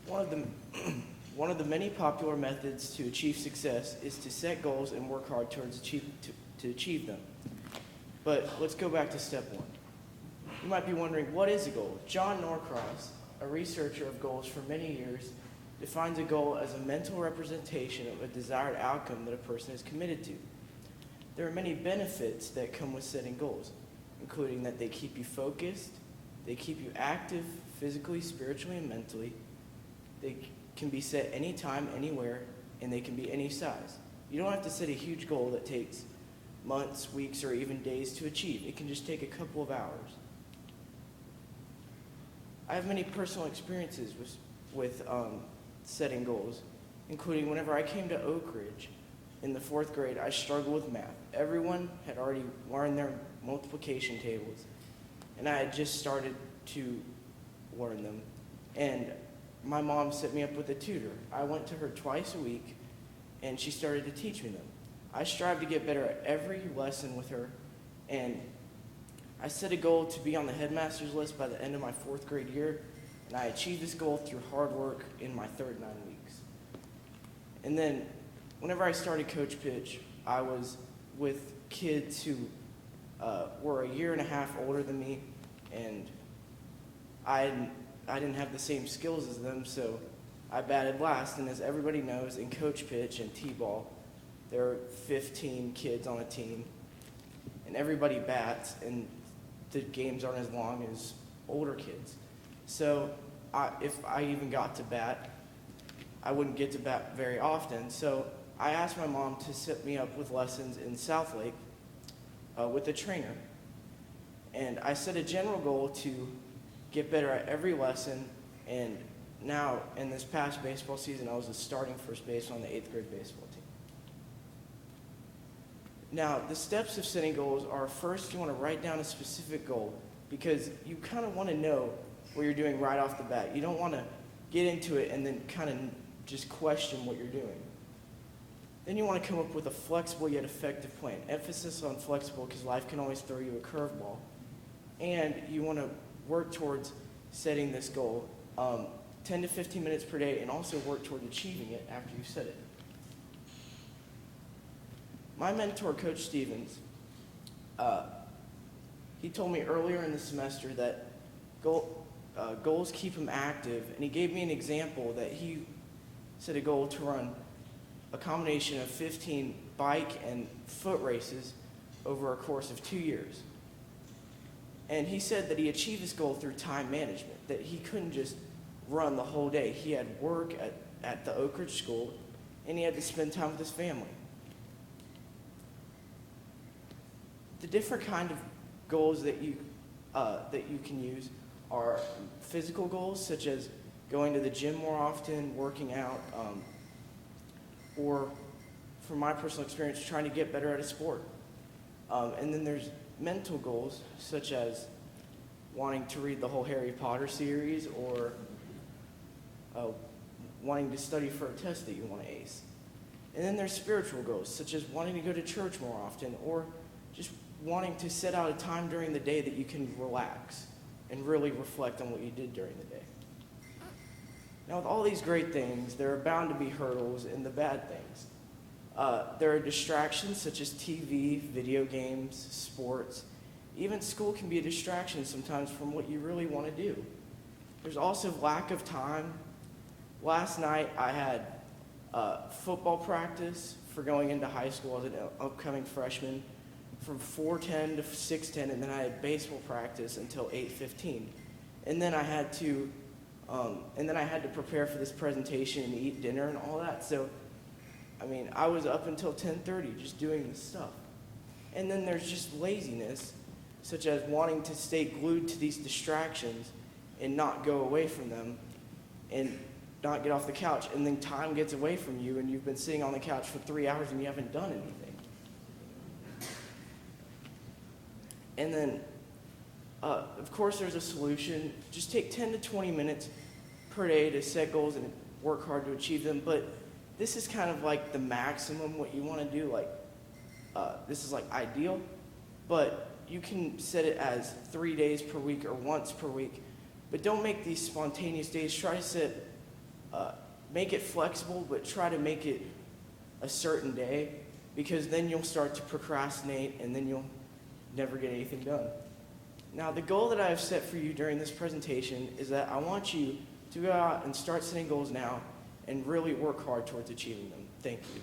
One of the one of the many popular methods to achieve success is to set goals and work hard towards to achieve them. But let's go back to step one. You might be wondering, what is a goal? John Norcross, a researcher of goals for many years, defines a goal as a mental representation of a desired outcome that a person is committed to. There are many benefits that come with setting goals, including that they keep you focused, they keep you active physically, spiritually, and mentally. They can be set anytime, anywhere, and they can be any size. You don't have to set a huge goal that takes months, weeks, or even days to achieve. It can just take a couple of hours. I have many personal experiences with setting goals, including whenever I came to Oak Ridge in the 4th grade, I struggled with math. Everyone had already learned their multiplication tables, and I had just started to learn them. And my mom set me up with a tutor. I went to her twice a week, and she started to teach me them. I strived to get better at every lesson with her, and I set a goal to be on the headmaster's list by the end of my 4th grade year, and I achieved this goal through hard work in my third 9 weeks. And then, whenever I started Coach Pitch, I was with kids who were a year and a half older than me, and I didn't have the same skills as them, so I batted last. And as everybody knows, in Coach Pitch and T-ball, there are 15 kids on a team, and everybody bats, and the games aren't as long as older kids. So if I even got to bat, I wouldn't get to bat very often. So I asked my mom to set me up with lessons in South Lake with a trainer. And I set a general goal to get better at every lesson, and now in this past baseball season, I was a starting first baseman on the 8th grade baseball team. Now, the steps of setting goals are, first, you want to write down a specific goal, because you kind of want to know what you're doing right off the bat. You don't want to get into it and then kind of just question what you're doing. Then you want to come up with a flexible yet effective plan. Emphasis on flexible, because life can always throw you a curveball. And you want to work towards setting this goal 10 to 15 minutes per day, and also work toward achieving it after you set it. My mentor, Coach Stevens, he told me earlier in the semester that goals keep him active, and he gave me an example that he set a goal to run a combination of 15 bike and foot races over a course of 2 years. And he said that he achieved this goal through time management, that he couldn't just run the whole day. He had work at the Oak Ridge School, and he had to spend time with his family. The different kind of goals that you can use are physical goals, such as going to the gym more often, working out, or, from my personal experience, trying to get better at a sport. And then there's mental goals, such as wanting to read the whole Harry Potter series, or wanting to study for a test that you want to ace. And then there's spiritual goals, such as wanting to go to church more often, or just wanting to set out a time during the day that you can relax and really reflect on what you did during the day. Now, with all these great things, there are bound to be hurdles and the bad things. There are distractions such as TV, video games, sports. Even school can be a distraction sometimes from what you really want to do. There's also lack of time. Last night I had football practice for going into high school as an upcoming freshman from 4:10 to 6:10, and then I had baseball practice until 8:15. And then I had to prepare for this presentation and eat dinner and all that. So I mean, I was up until 10:30 just doing this stuff. And then there's just laziness, such as wanting to stay glued to these distractions and not go away from them and not get off the couch. And then time gets away from you, and you've been sitting on the couch for 3 hours and you haven't done anything. And then, of course, there's a solution. Just take 10 to 20 minutes per day to set goals and work hard to achieve them. But this is kind of like the maximum what you want to do. Like, this is like ideal, but you can set it as 3 days per week or once per week. But don't make these spontaneous days. Try to set Make it flexible, but try to make it a certain day, because then you'll start to procrastinate and then you'll never get anything done. Now, the goal that I have set for you during this presentation is that I want you to go out and start setting goals now and really work hard towards achieving them. Thank you.